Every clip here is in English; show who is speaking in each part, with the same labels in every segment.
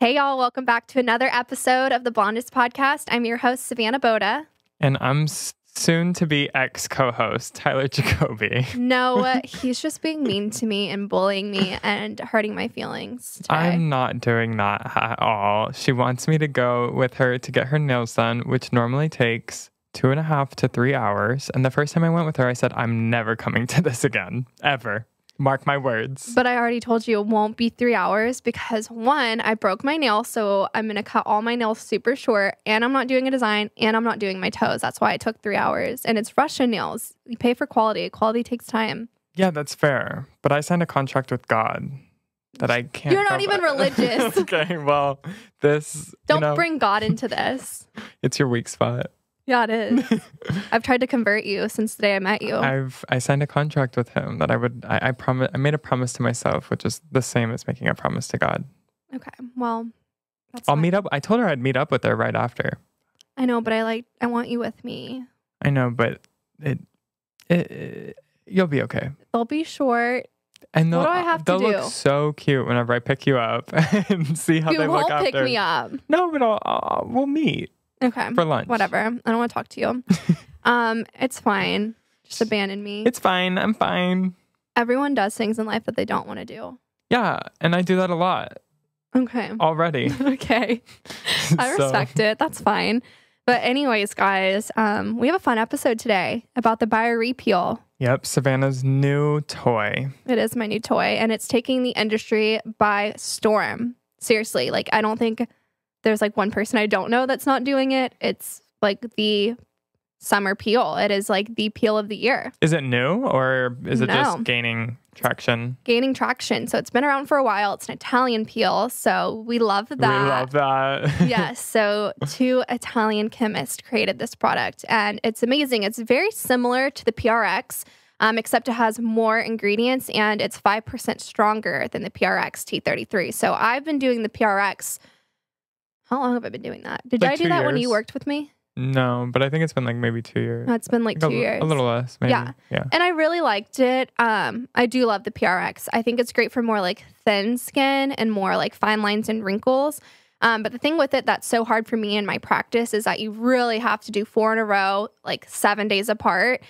Speaker 1: Hey, y'all. Welcome back to another episode of the Blondest Podcast. I'm your host, Savanna Boda.
Speaker 2: And I'm soon-to-be ex-co-host, Tyler Jacoby.
Speaker 1: No, he's just being mean to me and bullying me and hurting my feelings today.
Speaker 2: I'm not doing that at all. She wants me to go with her to get her nails done, which normally takes 2.5 to 3 hours. And the first time I went with her, I said, I'm never coming to this again, ever. Mark my words.
Speaker 1: But I already told you it won't be 3 hours because, one, I broke my nail, so I'm going to cut all my nails super short, and I'm not doing a design, and I'm not doing my toes. That's why it took 3 hours. And it's Russian nails. You pay for quality. Quality takes time.
Speaker 2: Yeah, that's fair. But I signed a contract with God that I can't.
Speaker 1: You're not even religious.
Speaker 2: Okay, well, this...
Speaker 1: Don't bring God into this.
Speaker 2: It's your weak spot.
Speaker 1: Yeah, it is. I've tried to convert you since the day I met you.
Speaker 2: I signed a contract with him that I made a promise to myself, which is the same as making a promise to God.
Speaker 1: Okay, well,
Speaker 2: I'll meet up. I told her I'd meet up with her right after.
Speaker 1: I know, but I want you with me.
Speaker 2: I know, but you'll be okay.
Speaker 1: They'll be short.
Speaker 2: And
Speaker 1: what do I have to do?
Speaker 2: They'll look so cute whenever I pick you up and see how they look after.
Speaker 1: You won't pick me up.
Speaker 2: No, but we'll meet.
Speaker 1: Okay.
Speaker 2: For lunch.
Speaker 1: Whatever. I don't want to talk to you. It's fine. Just abandon me.
Speaker 2: It's fine. I'm fine.
Speaker 1: Everyone does things in life that they don't want to do.
Speaker 2: Yeah. And I do that a lot.
Speaker 1: Okay.
Speaker 2: Already.
Speaker 1: Okay. I respect it. That's fine. But anyways, guys, we have a fun episode today about the BioRePeel.
Speaker 2: Yep. Savanna's new toy.
Speaker 1: It is my new toy. And it's taking the industry by storm. Seriously. Like, I don't think there's like one person I don't know that's not doing it. It's like the summer peel. It is like the peel of the year.
Speaker 2: Is it new or is it just gaining traction?
Speaker 1: Gaining traction. So it's been around for a while. It's an Italian peel. So we love that.
Speaker 2: We love that.
Speaker 1: Yes. So 2 Italian chemists created this product and it's amazing. It's very similar to the PRX, except it has more ingredients and it's 5% stronger than the PRX T33. So I've been doing the PRX. How long have I been doing that? Did I do that when you worked with me?
Speaker 2: No, but I think it's been like maybe 2 years.
Speaker 1: No, it's been like 2 years.
Speaker 2: A little less, maybe.
Speaker 1: Yeah. And I really liked it. I do love the PRX. I think it's great for more like thin skin and more like fine lines and wrinkles. But the thing with it that's so hard for me in my practice is that you really have to do 4 in a row, like 7 days apart,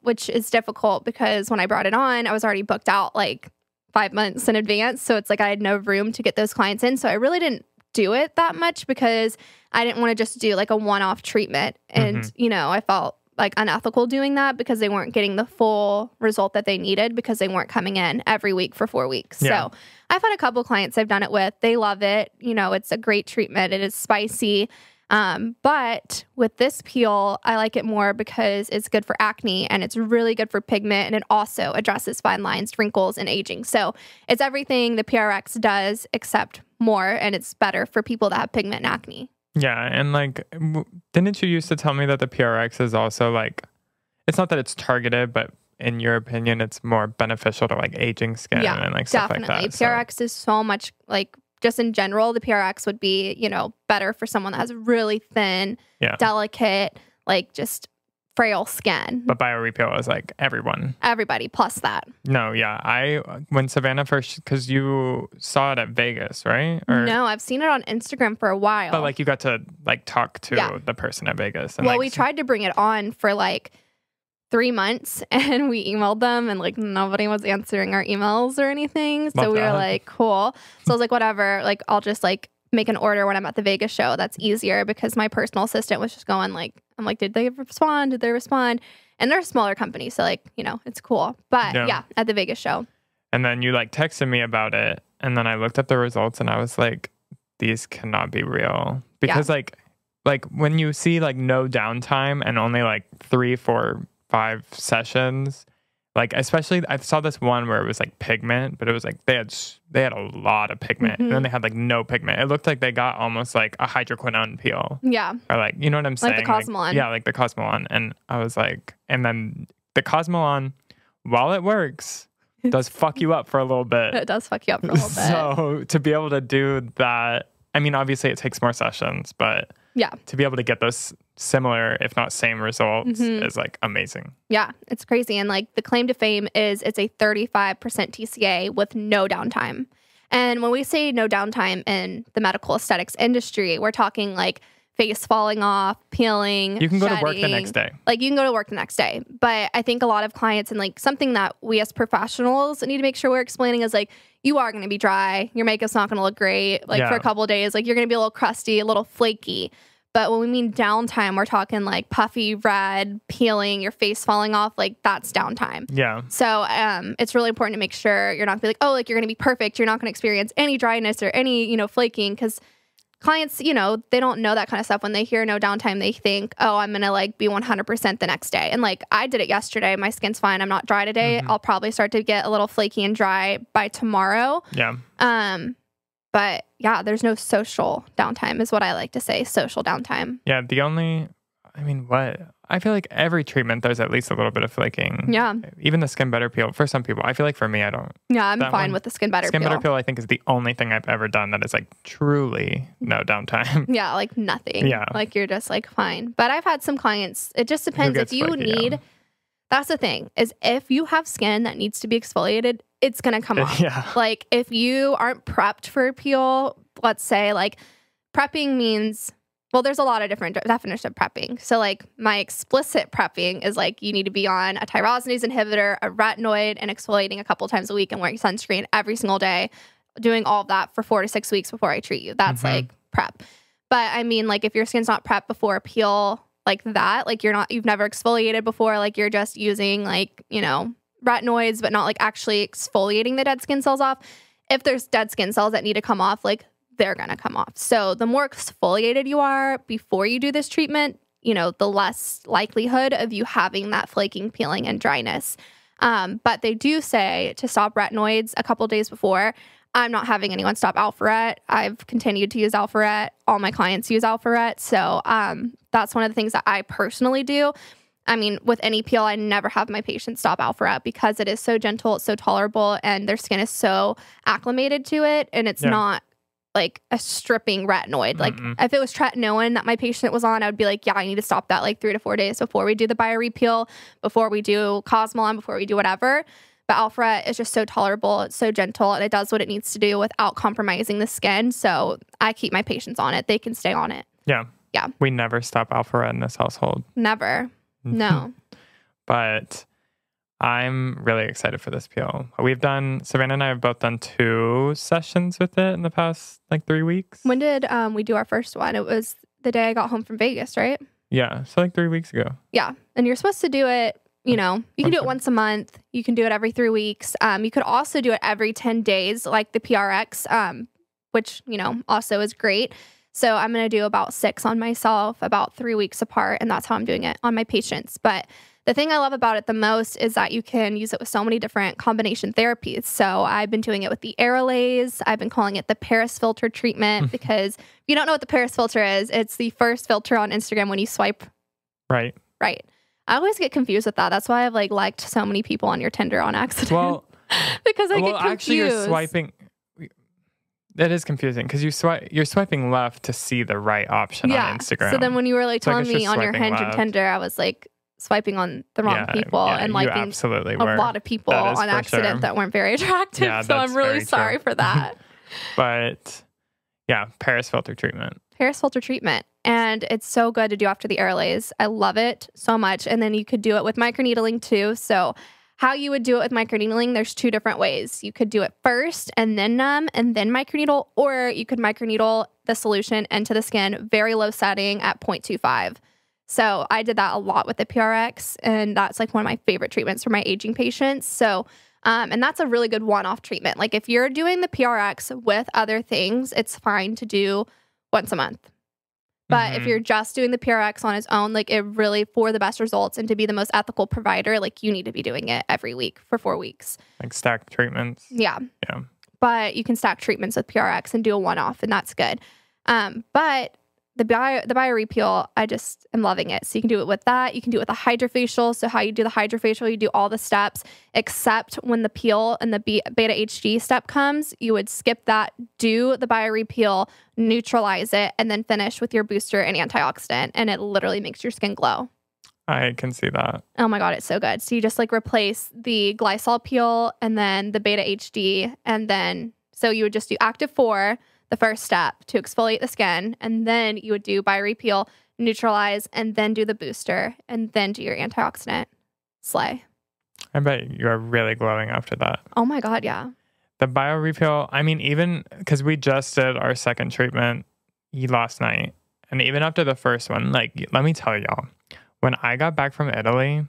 Speaker 1: which is difficult because when I brought it on, I was already booked out like 5 months in advance. So it's like I had no room to get those clients in. So I really didn't do it that much because I didn't want to just do like a one-off treatment. And, you know, I felt like unethical doing that because they weren't getting the full result that they needed because they weren't coming in every week for 4 weeks.
Speaker 2: Yeah.
Speaker 1: So I've had a couple clients I've done it with. They love it. You know, it's a great treatment. It is spicy. But with this peel, I like it more because it's good for acne and it's really good for pigment and it also addresses fine lines, wrinkles, and aging. So it's everything the PRX does except more, and it's better for people that have pigment and acne.
Speaker 2: Yeah, and like, didn't you used to tell me that the PRX is also like, it's not that it's targeted, but in your opinion, it's more beneficial to like aging skin and like stuff like that.
Speaker 1: Definitely. PRX is so much like, just in general, the PRX would be, you know, better for someone that has really thin, delicate, like just frail skin.
Speaker 2: But BioRePeel is like
Speaker 1: everybody plus that.
Speaker 2: No, yeah. When Savanna first, because you saw it at Vegas, right?
Speaker 1: No, I've seen it on Instagram for a while.
Speaker 2: But like you got to like talk to the person at Vegas. And,
Speaker 1: well, we tried to bring it on for like 3 months and we emailed them and like nobody was answering our emails or anything. So we were like, cool. So I was like, whatever, like I'll just like make an order when I'm at the Vegas show. That's easier because my personal assistant was just going like, I'm like, did they respond? Did they respond? And they're a smaller company. So like, you know, it's cool. But yeah, at the Vegas show.
Speaker 2: And then you like texted me about it. And then I looked up the results and I was like, these cannot be real. Because like when you see like no downtime and only like 3, 4, 5 sessions, like especially I saw this one where it was like pigment, but it was like they had a lot of pigment and then they had like no pigment. It looked like they got almost like a hydroquinone peel. Yeah. Or like, you know what I'm saying?
Speaker 1: Like the Cosmelon.
Speaker 2: Yeah, like the Cosmelon. And I was like, and then the Cosmelon, while it works, does fuck you up for a little bit.
Speaker 1: It does fuck you up for a little bit.
Speaker 2: So to be able to do that, I mean, obviously it takes more sessions, but to be able to get those similar, if not same results is like amazing.
Speaker 1: Yeah, it's crazy. And like the claim to fame is it's a 35% TCA with no downtime. And when we say no downtime in the medical aesthetics industry, we're talking like face falling off, peeling,
Speaker 2: You can go
Speaker 1: shedding.
Speaker 2: to work the next day.
Speaker 1: Like you can go to work the next day. But I think a lot of clients, and like something that we as professionals need to make sure we're explaining is like, you are going to be dry. Your makeup's not going to look great. Like for a couple of days, like you're going to be a little crusty, a little flaky. But when we mean downtime, we're talking like puffy, red, peeling, your face falling off. Like that's downtime.
Speaker 2: Yeah.
Speaker 1: So it's really important to make sure you're not going to be like, oh, like you're going to be perfect. You're not going to experience any dryness or any, flaking, because clients, they don't know that kind of stuff. When they hear no downtime, they think, oh, I'm going to like be 100% the next day. And like I did it yesterday. My skin's fine. I'm not dry today. I'll probably start to get a little flaky and dry by tomorrow.
Speaker 2: Yeah.
Speaker 1: But yeah, there's no social downtime is what I like to say. Social downtime.
Speaker 2: Yeah. I feel like every treatment, there's at least a little bit of flaking.
Speaker 1: Yeah.
Speaker 2: Even the Skin Better Peel, for some people. I feel like for me, I don't.
Speaker 1: Yeah, I'm fine with the Skin Better Peel.
Speaker 2: Skin Better Peel, I think, is the only thing I've ever done that is like truly no downtime.
Speaker 1: Yeah, like nothing.
Speaker 2: Yeah.
Speaker 1: Like you're just like fine. But I've had some clients, it just depends. If you need, that's the thing, is if you have skin that needs to be exfoliated, it's going to come off.
Speaker 2: Yeah.
Speaker 1: Like if you aren't prepped for a peel, let's say like prepping means, well, there's a lot of different definitions of prepping. So like my explicit prepping is like you need to be on a tyrosinase inhibitor, a retinoid, and exfoliating a couple times a week and wearing sunscreen every single day, doing all of that for 4 to 6 weeks before I treat you. That's like prep. But I mean, like if your skin's not prepped before a peel like that, like you've never exfoliated before, like you're just using like, retinoids, but not like actually exfoliating the dead skin cells off. If there's dead skin cells that need to come off, like they're going to come off. So the more exfoliated you are before you do this treatment, the less likelihood of you having that flaking, peeling, and dryness. But they do say to stop retinoids a couple days before. I'm not having anyone stop Alpharet. I've continued to use Alpharet. All my clients use Alpharet. So that's one of the things that I personally do. I mean, with any peel, I never have my patients stop Alpharet because it is so gentle, it's so tolerable, and their skin is so acclimated to it, and it's not like a stripping retinoid. Like if it was tretinoin that my patient was on, I would be like, yeah, I need to stop that like 3 to 4 days before we do the BioRePeel, before we do Cosmelan, before we do whatever. But Alpharet is just so tolerable, it's so gentle, and it does what it needs to do without compromising the skin. So I keep my patients on it. They can stay on it.
Speaker 2: Yeah.
Speaker 1: Yeah.
Speaker 2: We never stop Alpharet in this household.
Speaker 1: Never. No.
Speaker 2: But I'm really excited for this peel. Savanna and I have both done 2 sessions with it in the past like 3 weeks.
Speaker 1: When did we do our first one? It was the day I got home from Vegas, right?
Speaker 2: Yeah. So like 3 weeks ago.
Speaker 1: Yeah. And you're supposed to do it, you can do it once a month. You can do it every 3 weeks. You could also do it every 10 days, like the PRX, which, also is great. So I'm going to do about 6 on myself, about 3 weeks apart, and that's how I'm doing it on my patients. But the thing I love about it the most is that you can use it with so many different combination therapies. So I've been doing it with the Aerolase. I've been calling it the Paris filter treatment because if you don't know what the Paris filter is, it's the first filter on Instagram when you swipe.
Speaker 2: Right.
Speaker 1: Right. I always get confused with that. That's why I've liked so many people on your Tinder on accident.
Speaker 2: Well,
Speaker 1: because I get confused.
Speaker 2: Actually, you're swiping. That is confusing because you're swiping left to see the right option on Instagram.
Speaker 1: So then when you were telling me on your Hinge and Tinder, I was swiping on the wrong people and liking a lot of people on accident that weren't very attractive.
Speaker 2: Yeah,
Speaker 1: so I'm really sorry for that.
Speaker 2: But yeah, Paris filter treatment.
Speaker 1: Paris filter treatment. And it's so good to do after the Airlays. I love it so much. And then you could do it with microneedling too. So how you would do it with microneedling, there's 2 different ways. You could do it first and then numb and then microneedle, or you could microneedle the solution into the skin, very low setting at 0.25. So I did that a lot with the PRX, and that's one of my favorite treatments for my aging patients. So, and that's a really good one-off treatment. Like if you're doing the PRX with other things, it's fine to do once a month. But if you're just doing the PRX on its own, it really, for the best results and to be the most ethical provider, you need to be doing it every week for 4 weeks.
Speaker 2: Like stacked treatments.
Speaker 1: Yeah.
Speaker 2: Yeah.
Speaker 1: But you can stack treatments with PRX and do a one-off, and that's good. But the BioRePeel, I just am loving it. So you can do it with that. You can do it with a Hydrafacial. So how you do the Hydrafacial, you do all the steps, except when the peel and the Beta HG step comes, you would skip that, do the BioRePeel, neutralize it, and then finish with your booster and antioxidant. And it literally makes your skin glow.
Speaker 2: I can see that.
Speaker 1: Oh my God, it's so good. So you just replace the glycol peel and then the Beta HD and then So you would just do active 4, the first step to exfoliate the skin, and then you would do BioRePeel, neutralize, and then do the booster, and then do your antioxidant. Slay.
Speaker 2: I bet you're really glowing after that.
Speaker 1: Oh my God, yeah.
Speaker 2: The BioRePeel, I mean, even because we just did our second treatment last night, and even after the first one, like, let me tell y'all, when I got back from Italy,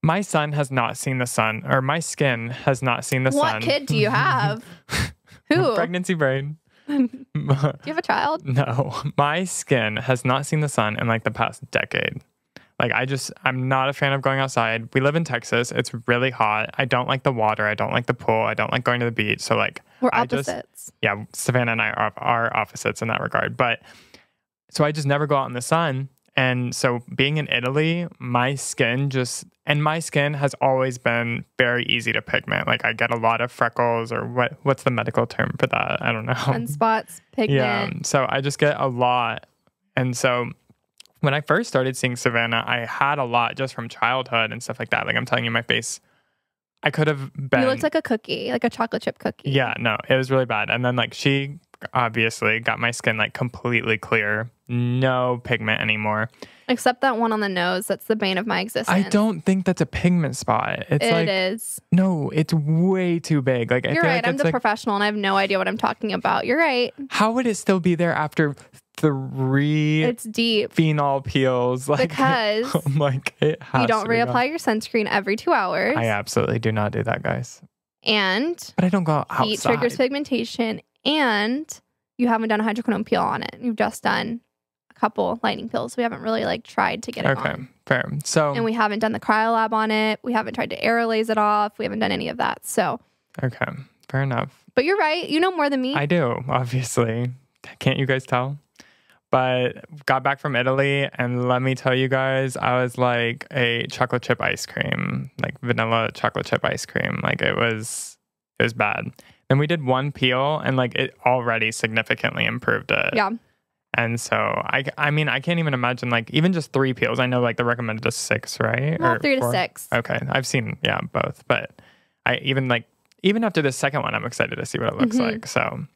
Speaker 2: my son has not seen the sun, or my skin has not seen the sun.
Speaker 1: What kid do you have? Who?
Speaker 2: Pregnancy brain.
Speaker 1: Do you have a child?
Speaker 2: No. My skin has not seen the sun in like the past decade. Like I'm not a fan of going outside. We live in Texas. It's really hot. I don't like the water. I don't like the pool. I don't like going to the beach. So like
Speaker 1: we're opposites.
Speaker 2: Yeah, Savanna and I are opposites in that regard. But so I just never go out in the sun. And so being in Italy, my skin has always been very easy to pigment. Like I get a lot of freckles, or what's the medical term for that? I don't know.
Speaker 1: Sunspots, pigment.
Speaker 2: Yeah. So I just get a lot. And so when I first started seeing Savanna, I had a lot just from childhood and stuff like that. Like I'm telling you, my face, I could have been.
Speaker 1: You looked like a cookie, like a chocolate chip cookie.
Speaker 2: Yeah, no, it was really bad. And then like she obviously got my skin like completely clear, no pigment anymore.
Speaker 1: Except that one on the nose. That's the bane of my existence.
Speaker 2: I don't think that's a pigment spot. It
Speaker 1: is.
Speaker 2: No, it's way too big. Like
Speaker 1: You're right. I'm the professional and I have no idea what I'm talking about. You're right.
Speaker 2: How would it still be there after 3
Speaker 1: It's deep
Speaker 2: phenol peels? Like,
Speaker 1: because
Speaker 2: like it has
Speaker 1: you don't reapply your sunscreen every 2 hours.
Speaker 2: I absolutely do not do that, guys.
Speaker 1: But
Speaker 2: I don't go outside.
Speaker 1: Heat triggers pigmentation, and you haven't done a hydroquinone peel on it. You've just done a couple lightning peels. We haven't really like tried to get it on.
Speaker 2: Okay, fair. So,
Speaker 1: and we haven't done the cryolab on it. We haven't tried to aerolase it off. We haven't done any of that. So
Speaker 2: okay, fair enough.
Speaker 1: But you're right. You know more than me.
Speaker 2: I do, obviously. Can't you guys tell? But got back from Italy, and let me tell you guys, I was like a chocolate chip ice cream, like vanilla chocolate chip ice cream. Like it was bad. Then we did one peel, and like it already significantly improved it.
Speaker 1: Yeah.
Speaker 2: And so I mean, I can't even imagine like even just 3 peels. I know like the recommended is 6, right?
Speaker 1: Well,
Speaker 2: or
Speaker 1: 3 to
Speaker 2: 4?
Speaker 1: 6.
Speaker 2: Okay, I've seen both, but I even after the second one, I'm excited to see what it looks like. So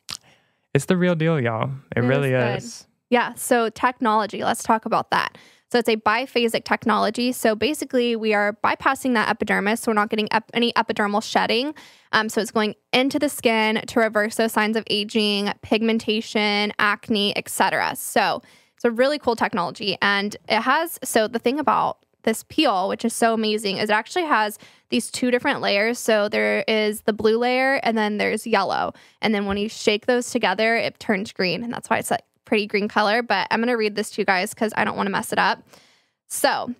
Speaker 2: it's the real deal, y'all. It really is.
Speaker 1: Yeah. So technology, let's talk about that. So it's a biphasic technology. So basically we are bypassing that epidermis. So we're not getting any epidermal shedding. So it's going into the skin to reverse those signs of aging, pigmentation, acne, etc. So it's a really cool technology. And it has, so the thing about this peel, which is so amazing, is it actually has these 2 different layers. So there is the blue layer and then there's yellow. And then when you shake those together, it turns green. And that's why it's like pretty green color, but I'm going to read this to you guys because I don't want to mess it up. So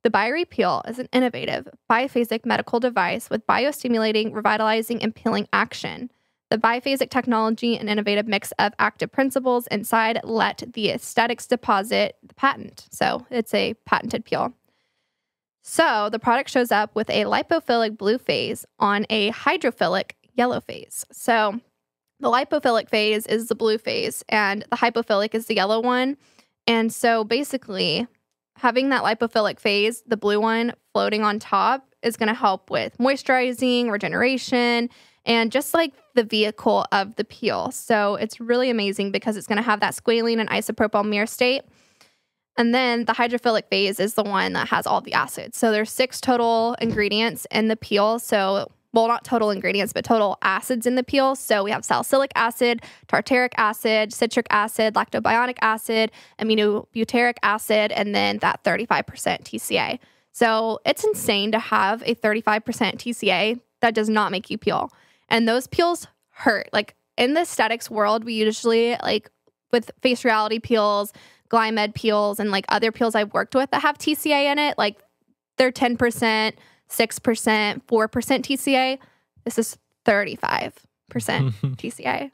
Speaker 1: the BioRePeel is an innovative biphasic medical device with biostimulating, revitalizing, and peeling action. The biphasic technology, an innovative mix of active principles inside, let the aesthetics deposit the patent. So it's a patented peel. So the product shows up with a lipophilic blue phase on a hydrophilic yellow phase. So the lipophilic phase is the blue phase and the hypophilic is the yellow one. And so basically having that lipophilic phase, the blue one floating on top, is going to help with moisturizing, regeneration, and just like the vehicle of the peel. So it's really amazing because it's going to have that squalene and isopropyl mirror state. And then the hydrophilic phase is the one that has all the acids. So there's 6 total ingredients in the peel. So well, not total ingredients, but total acids in the peel. So we have salicylic acid, tartaric acid, citric acid, lactobionic acid, aminobutyric acid, and then that 35% TCA. So it's insane to have a 35% TCA that does not make you peel. And those peels hurt. Like in the aesthetics world, we usually like with face reality peels, Glymed peels, and like other peels I've worked with that have TCA in it, like they're 10%, 6%, 4% TCA. This is 35% TCA.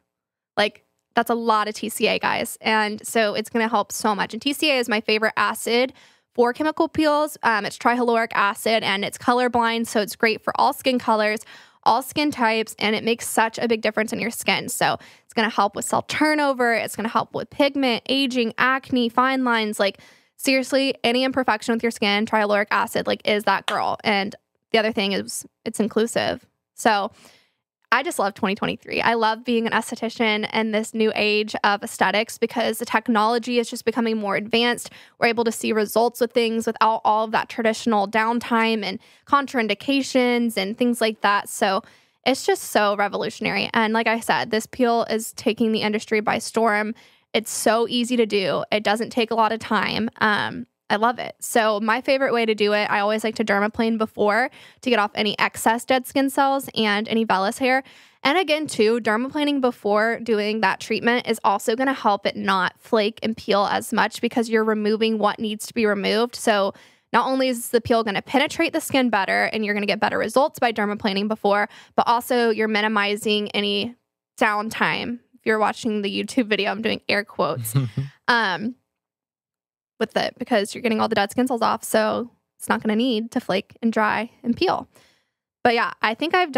Speaker 1: Like that's a lot of TCA, guys. And so it's going to help so much. And TCA is my favorite acid for chemical peels. It's trihyaluronic acid and it's colorblind. So it's great for all skin colors, all skin types, and it makes such a big difference in your skin. So it's going to help with cell turnover. It's going to help with pigment, aging, acne, fine lines. Like seriously, any imperfection with your skin, trihyaluronic acid like is that girl. And the other thing is it's inclusive. So I just love 2023. I love being an esthetician in this new age of aesthetics because the technology is just becoming more advanced. We're able to see results with things without all of that traditional downtime and contraindications and things like that. So it's just so revolutionary. And like I said, this peel is taking the industry by storm. It's so easy to do. It doesn't take a lot of time. I love it. So my favorite way to do it, I always like to dermaplane before to get off any excess dead skin cells and any vellus hair. And again, too, dermaplaning before doing that treatment is also going to help it not flake and peel as much because you're removing what needs to be removed. So not only is the peel going to penetrate the skin better and you're going to get better results by dermaplaning before, but also you're minimizing any downtime. If you're watching the YouTube video, I'm doing air quotes. With it because you're getting all the dead skin cells off, so it's not going to need to flake and dry and peel. But yeah, I think I've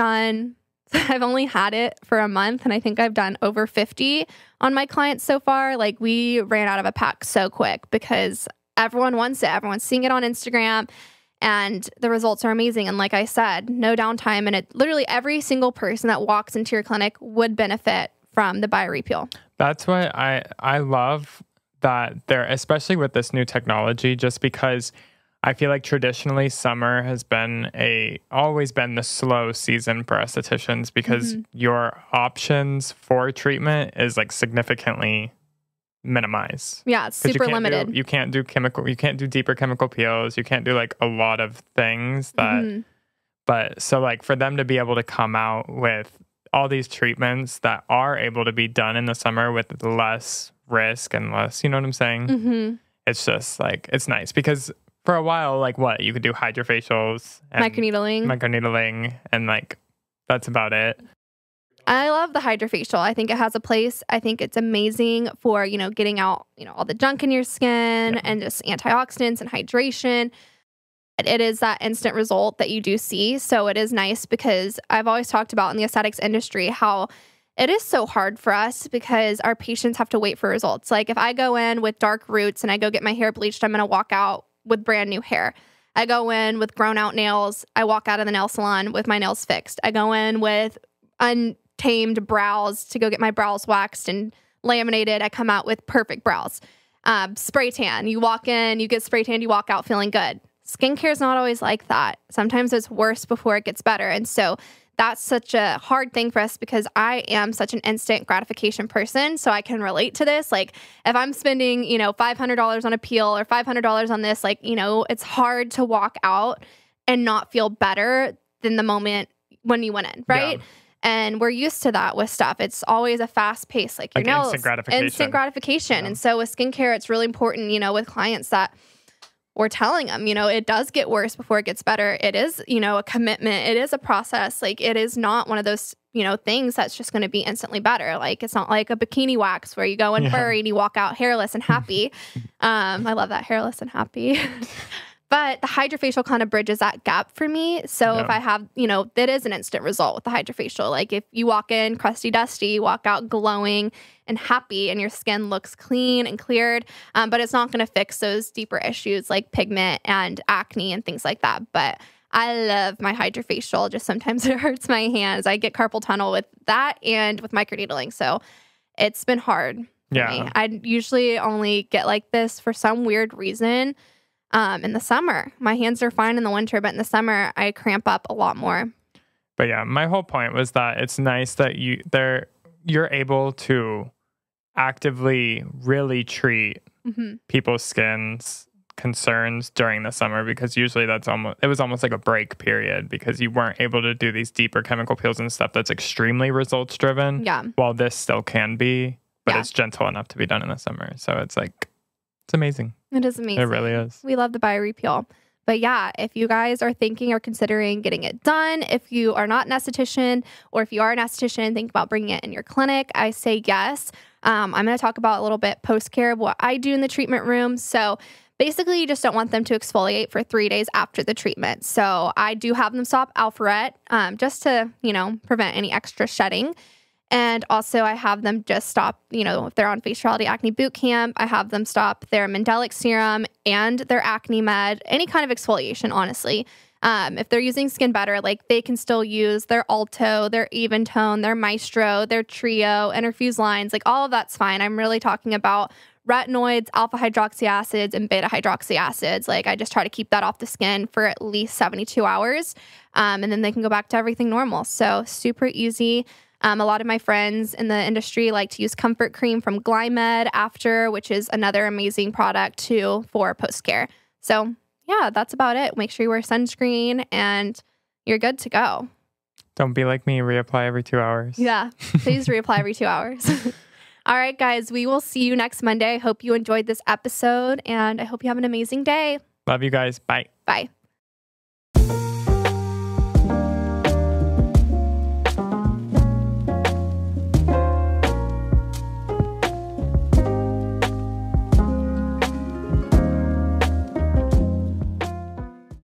Speaker 1: only had it for a month, and I think I've done over 50 on my clients so far. Like, we ran out of a pack so quick because everyone wants it. Everyone's seeing it on Instagram, and the results are amazing. And like I said, no downtime, and it literally every single person that walks into your clinic would benefit from the BioRePeel.
Speaker 2: That's why I love that there, especially with this new technology, just because I feel like traditionally summer has always been the slow season for estheticians because your options for treatment is like significantly minimized.
Speaker 1: Yeah, it's super limited.
Speaker 2: You can't do deeper chemical peels. You can't do like a lot of things that, but so like for them to be able to come out with all these treatments that are able to be done in the summer with less risk and less, you know what I'm saying? It's just like, it's nice because for a while, like you could do Hydrafacials and microneedling and like, that's about it.
Speaker 1: I love the Hydrafacial. I think it has a place. I think it's amazing for, getting out, all the junk in your skin and just antioxidants and hydration. It is that instant result that you do see. So it is nice because I've always talked about in the aesthetics industry how it is so hard for us because our patients have to wait for results. Like if I go in with dark roots and I go get my hair bleached, I'm going to walk out with brand new hair. I go in with grown out nails. I walk out of the nail salon with my nails fixed. I go in with untamed brows to go get my brows waxed and laminated. I come out with perfect brows. Spray tan. You walk in, you get spray tan, you walk out feeling good. Skincare is not always like that. Sometimes it's worse before it gets better. And so that's such a hard thing for us because I am such an instant gratification person. So I can relate to this. Like if I'm spending, $500 on a peel or $500 on this, it's hard to walk out and not feel better than the moment when you went in, right? Yeah. And we're used to that with stuff. It's always a fast pace, like
Speaker 2: instant gratification.
Speaker 1: Yeah. And so with skincare, it's really important, with clients that we're telling them, it does get worse before it gets better. It is, a commitment. It is a process. Like it is not one of those, things that's just going to be instantly better. Like it's not like a bikini wax where you go in furry and you walk out hairless and happy. I love that, hairless and happy. But the Hydrafacial kind of bridges that gap for me. So if I have, it is an instant result with the Hydrafacial. Like if you walk in crusty dusty, you walk out glowing and happy and your skin looks clean and cleared. But it's not going to fix those deeper issues like pigment and acne and things like that. But I love my Hydrafacial. Just sometimes it hurts my hands. I get carpal tunnel with that and with microneedling. So it's been hard for me. I usually only get like this for some weird reason. In the summer, my hands are fine in the winter, but in the summer, I cramp up a lot more.
Speaker 2: But yeah, my whole point was that it's nice that you're able to actively really treat people's skin's concerns during the summer because usually it was almost like a break period because you weren't able to do these deeper chemical peels and stuff that's extremely results driven.
Speaker 1: Yeah.
Speaker 2: While this still can be, but it's gentle enough to be done in the summer. So it's like, it's amazing.
Speaker 1: It is amazing.
Speaker 2: It really is.
Speaker 1: We love the BioRePeel. But yeah, if you guys are thinking or considering getting it done, if you are not an esthetician or if you are an esthetician, think about bringing it in your clinic, I say yes. I'm going to talk about a little bit post-care of what I do in the treatment room. So basically, you just don't want them to exfoliate for 3 days after the treatment. So I do have them stop Alpharet just to, prevent any extra shedding. And also I have them just stop, if they're on Faciality Acne Boot Camp, I have them stop their Mandelic Serum and their Acne Med, any kind of exfoliation, honestly. If they're using Skin Better, like they can still use their Alto, their Even Tone, their Maestro, their Trio, Interfuse lines, like all of that's fine. I'm really talking about retinoids, alpha hydroxy acids, and beta hydroxy acids. Like I just try to keep that off the skin for at least 72 hours. And then they can go back to everything normal. So super easy. A lot of my friends in the industry like to use Comfort Cream from Glymed after, which is another amazing product too for post-care. So yeah, that's about it. Make sure you wear sunscreen and you're good to go.
Speaker 2: Don't be like me, reapply every 2 hours.
Speaker 1: Yeah, please reapply every 2 hours. All right, guys, we will see you next Monday. I hope you enjoyed this episode and I hope you have an amazing day.
Speaker 2: Love you guys. Bye.
Speaker 1: Bye.